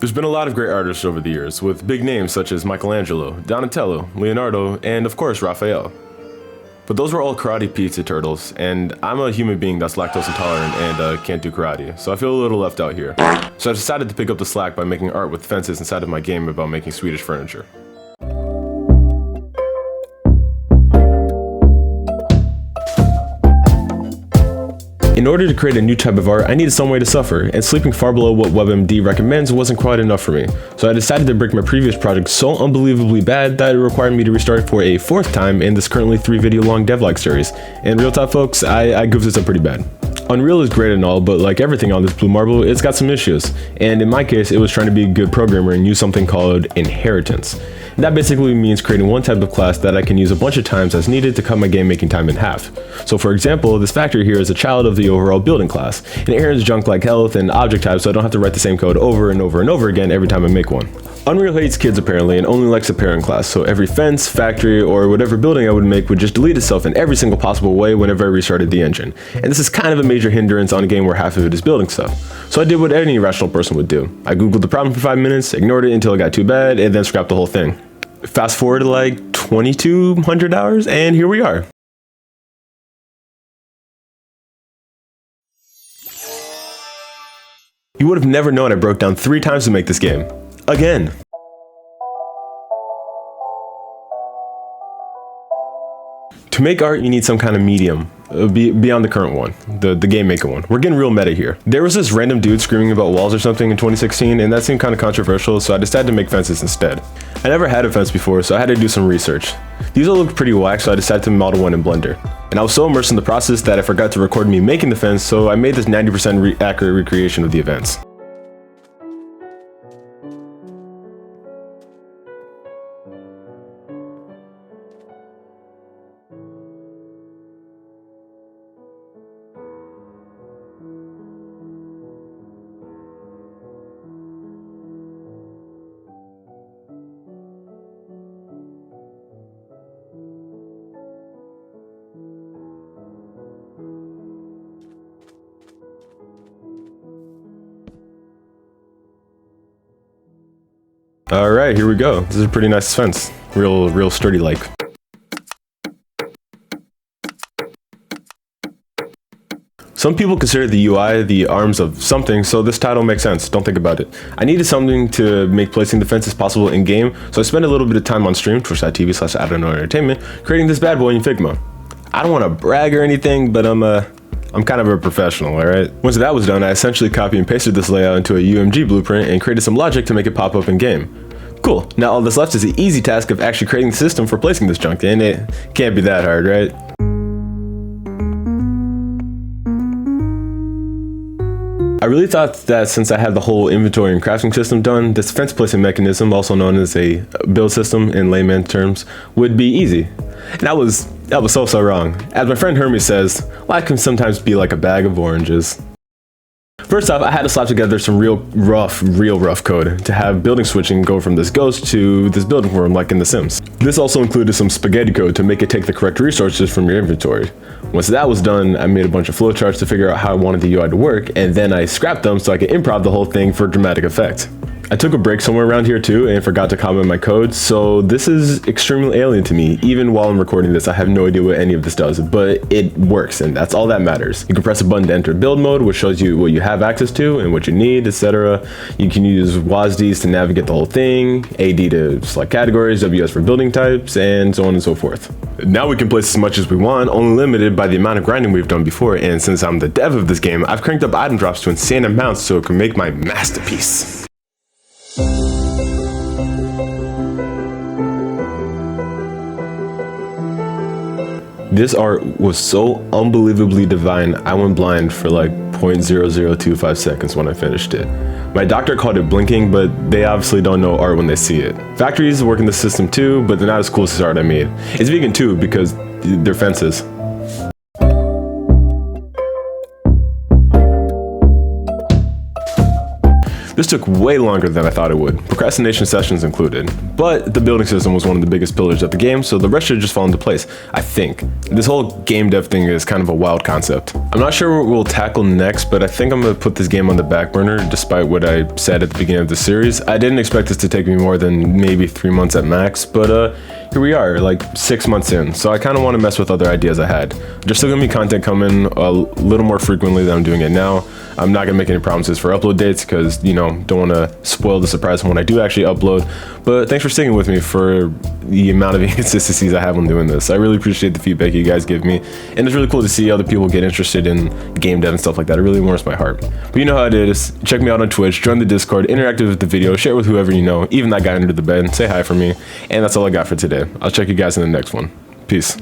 There's been a lot of great artists over the years, with big names such as Michelangelo, Donatello, Leonardo, and of course Raphael. But those were all karate pizza turtles, and I'm a human being that's lactose intolerant and can't do karate, so I feel a little left out here. So I decided to pick up the slack by making art with fences inside of my game about making Swedish furniture. In order to create a new type of art, I needed some way to suffer, and sleeping far below what WebMD recommends wasn't quite enough for me. So I decided to break my previous project so unbelievably bad that it required me to restart it for a fourth time in this currently 3-video long devlog series. And real talk folks, I goofed this up pretty bad. Unreal is great and all, but like everything on this blue marble, it's got some issues. And in my case, it was trying to be a good programmer and use something called inheritance. That basically means creating one type of class that I can use a bunch of times as needed to cut my game making time in half. So for example, this factory here is a child of the overall building class, and it inherits junk like health and object types, so I don't have to write the same code over and over and over again every time I make one. Unreal hates kids apparently and only likes a parent class, so every fence, factory, or whatever building I would make would just delete itself in every single possible way whenever I restarted the engine. And this is kind of a major hindrance on a game where half of it is building stuff. So I did what any rational person would do. I googled the problem for 5 minutes, ignored it until it got too bad, and then scrapped the whole thing. Fast forward to like 2,200 hours, and here we are. You would have never known I broke down 3 times to make this game. Again. To make art, you need some kind of medium, beyond the current one, the game maker one. We're getting real meta here. There was this random dude screaming about walls or something in 2016, and that seemed kind of controversial, so I decided to make fences instead. I never had a fence before, so I had to do some research. These all looked pretty whack, so I decided to model one in Blender. And I was so immersed in the process that I forgot to record me making the fence, so I made this 90% accurate recreation of the events. Alright, here we go. This is a pretty nice fence. Real sturdy like. Some people consider the UI the arms of something, so this title makes sense. Don't think about it. I needed something to make placing the fences possible in game, so I spent a little bit of time on stream, twitch.tv/AdenoEntertainment, creating this bad boy in Figma. I don't want to brag or anything, but I'm kind of a professional, alright? Once that was done, I essentially copy and pasted this layout into a UMG blueprint and created some logic to make it pop up in game. Cool, now all that's left is the easy task of actually creating the system for placing this junk, and it can't be that hard, right? I really thought that since I had the whole inventory and crafting system done, this fence placing mechanism, also known as a build system in layman terms, would be easy. And that was so wrong. As my friend Hermes says, life can sometimes be like a bag of oranges. First off, I had to slap together some real rough code to have building switching go from this ghost to this building worm like in The Sims. This also included some spaghetti code to make it take the correct resources from your inventory. Once that was done, I made a bunch of flowcharts to figure out how I wanted the UI to work, and then I scrapped them so I could improv the whole thing for dramatic effect. I took a break somewhere around here too and forgot to comment my code, so this is extremely alien to me. Even while I'm recording this, I have no idea what any of this does, but it works, and that's all that matters. You can press a button to enter build mode, which shows you what you have access to and what you need, etc. You can use WASDs to navigate the whole thing, AD to select categories, WS for building types, and so on and so forth. Now we can place as much as we want, only limited by the amount of grinding we've done before, and since I'm the dev of this game, I've cranked up item drops to insane amounts so it can make my masterpiece. This art was so unbelievably divine, I went blind for like 0.0025 seconds when I finished it. My doctor called it blinking, but they obviously don't know art when they see it. Factories work in the system too, but they're not as cool as the art I made. It's vegan too, because they're fences. This took way longer than I thought it would, procrastination sessions included. But the building system was one of the biggest pillars of the game, so the rest should just fall into place, I think. This whole game dev thing is kind of a wild concept. I'm not sure what we'll tackle next, but I think I'm gonna put this game on the back burner despite what I said at the beginning of the series. I didn't expect this to take me more than maybe 3 months at max, but here we are, like 6 months in, so I kind of want to mess with other ideas I had. There's still gonna be content coming a little more frequently than I'm doing it now. I'm not gonna make any promises for upload dates because, you know, don't want to spoil the surprise when I do actually upload. But thanks for sticking with me for the amount of inconsistencies I have when doing this. I really appreciate the feedback you guys give me, and it's really cool to see other people get interested in game dev and stuff like that. It really warms my heart. But you know how it is. Check me out on Twitch, join the Discord, interact with the video, share with whoever you know, even that guy under the bed. Say hi for me, and that's all I got for today. I'll check you guys in the next one. Peace.